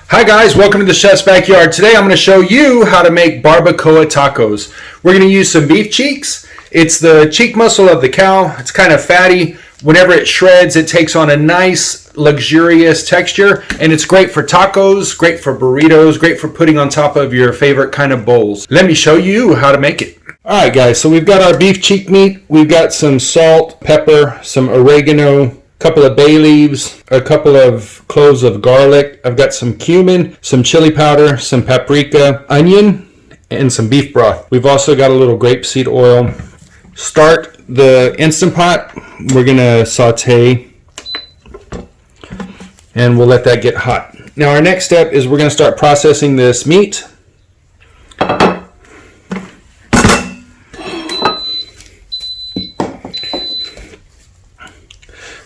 Hi guys, welcome to the Chef's Backyard. Today I'm going to show you how to make barbacoa tacos. We're going to use some beef cheeks. It's the cheek muscle of the cow. It's kind of fatty. Whenever it shreds, it takes on a nice, luxurious texture, and it's great for tacos, great for burritos, great for putting on top of your favorite kind of bowls. Let me show you how to make it. Alright guys, so we've got our beef cheek meat. We've got some salt, pepper, some oregano, couple of bay leaves, a couple of cloves of garlic. I've got some cumin, some chili powder, some paprika, onion, and some beef broth. We've also got a little grapeseed oil. Start the Instant Pot. We're gonna saute and we'll let that get hot. Now our next step is we're gonna start processing this meat.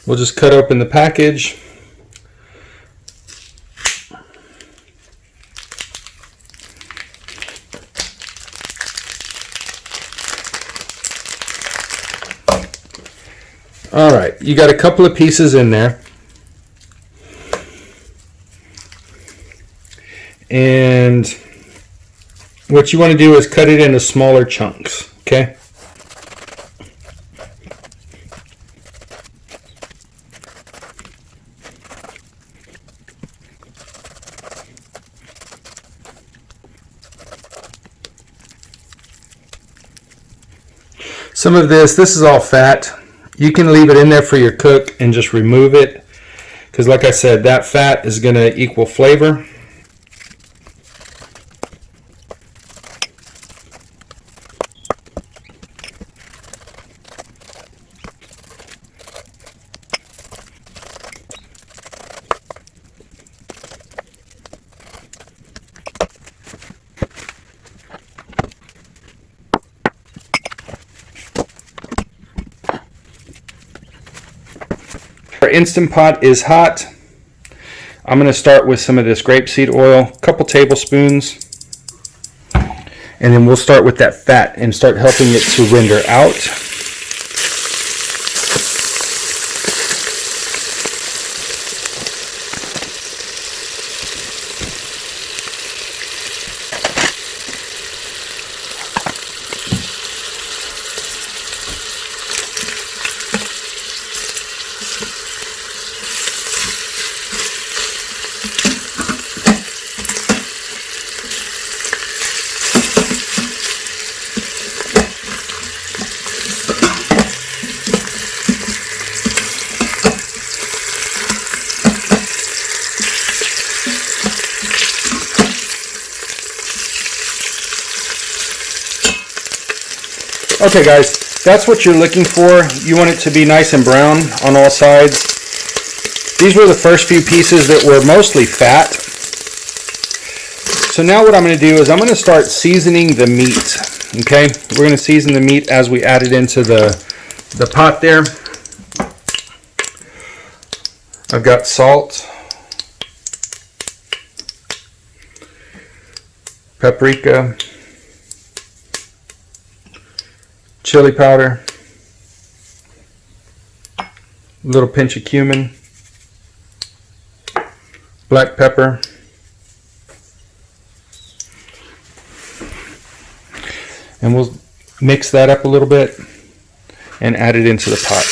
We'll just cut open the package. All right, you got a couple of pieces in there. And what you want to do is cut it into smaller chunks, okay? Some of this is all fat. You can leave it in there for your cook and just remove it, because like I said, that fat is going to equal flavor. Our Instant Pot is hot. I'm going to start with some of this grapeseed oil, a couple tablespoons, and then we'll start with that fat and start helping it to render out. Okay guys, that's what you're looking for. You want it to be nice and brown on all sides. These were the first few pieces that were mostly fat. So now what I'm going to do is I'm going to start seasoning the meat. Okay, we're going to season the meat as we add it into the pot there. I've got salt, paprika, chili powder, a little pinch of cumin, black pepper, and we'll mix that up a little bit and add it into the pot.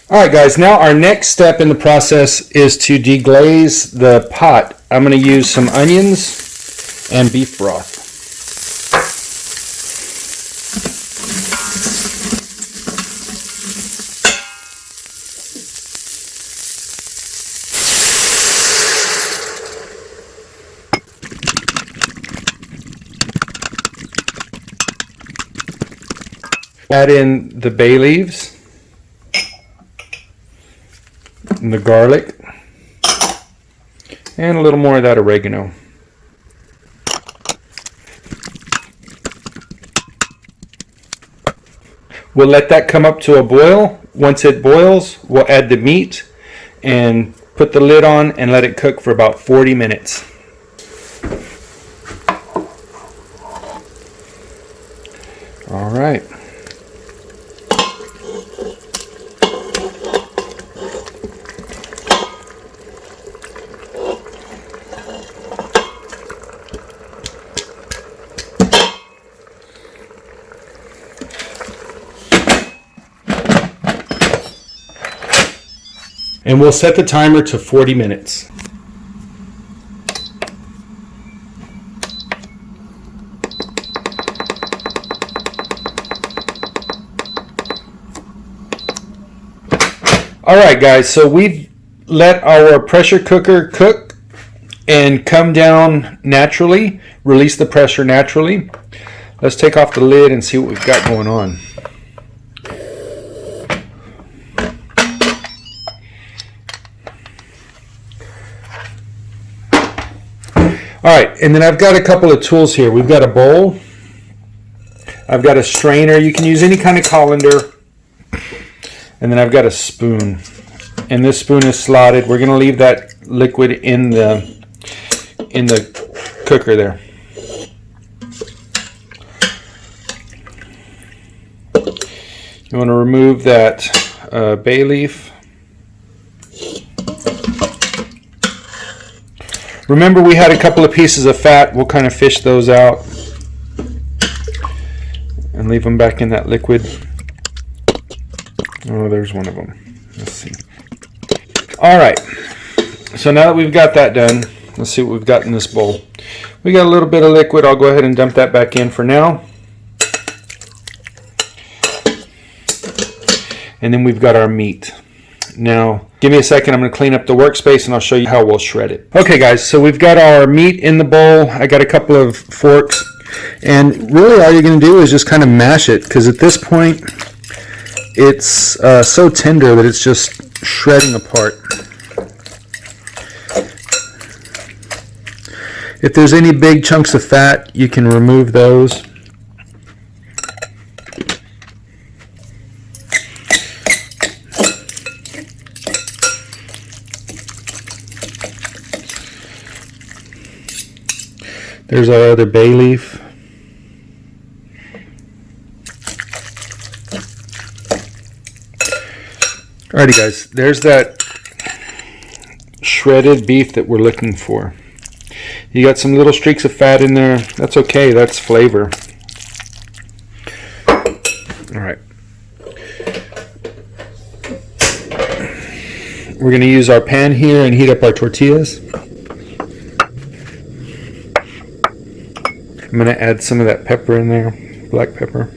Alright guys, now our next step in the process is to deglaze the pot. I'm going to use some onions and beef broth. Add in the bay leaves and the garlic and a little more of that oregano. We'll let that come up to a boil. Once it boils, we'll add the meat and put the lid on and let it cook for about 40 minutes. All right. And we'll set the timer to 40 minutes. All right, guys, so we've let our pressure cooker cook and come down naturally, release the pressure naturally. Let's take off the lid and see what we've got going on. All right, and then I've got a couple of tools here. We've got a bowl. I've got a strainer. You can use any kind of colander. And then I've got a spoon. And this spoon is slotted. We're going to leave that liquid in the cooker there. You want to remove that bay leaf. Remember, we had a couple of pieces of fat. We'll kind of fish those out and leave them back in that liquid. Oh, there's one of them. Let's see. All right. So now that we've got that done, let's see what we've got in this bowl. We got a little bit of liquid. I'll go ahead and dump that back in for now. And then we've got our meat. Now, give me a second. I'm going to clean up the workspace and I'll show you how we'll shred it. Okay, guys, so we've got our meat in the bowl. I got a couple of forks. And really all you're going to do is just kind of mash it, because at this point it's so tender that it's just shredding apart. If there's any big chunks of fat, you can remove those. There's our other bay leaf. Alrighty, guys, there's that shredded beef that we're looking for. You got some little streaks of fat in there. That's okay, that's flavor. Alright. We're going to use our pan here and heat up our tortillas. I'm going to add some of that pepper in there, black pepper.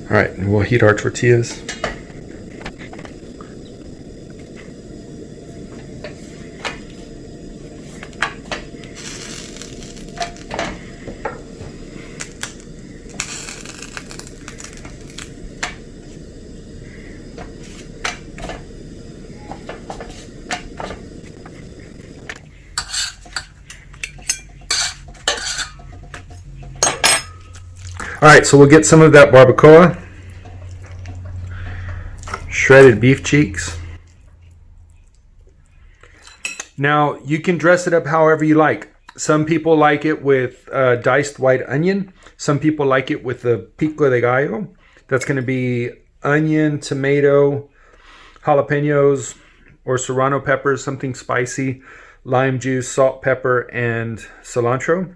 All right, and we'll heat our tortillas. All right, so we'll get some of that barbacoa, shredded beef cheeks. Now, you can dress it up however you like. Some people like it with diced white onion. Some people like it with the pico de gallo. That's going to be onion, tomato, jalapenos, or serrano peppers, something spicy, lime juice, salt, pepper, and cilantro.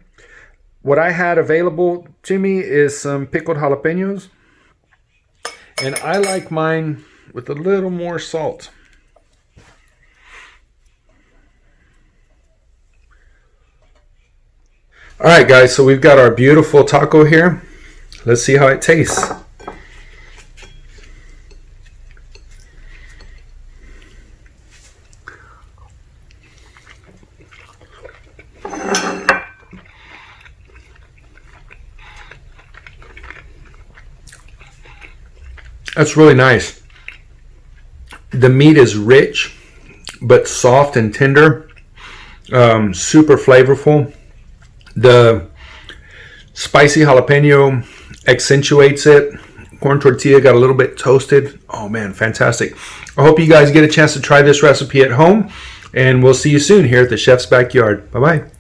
What I had available to me is some pickled jalapenos, and I like mine with a little more salt. All right, guys, so we've got our beautiful taco here. Let's see how it tastes. That's really nice. The meat is rich, but soft and tender. Super flavorful. The spicy jalapeno accentuates it. Corn tortilla got a little bit toasted. Oh man, fantastic. I hope you guys get a chance to try this recipe at home, and we'll see you soon here at the Chef's Backyard. Bye-bye.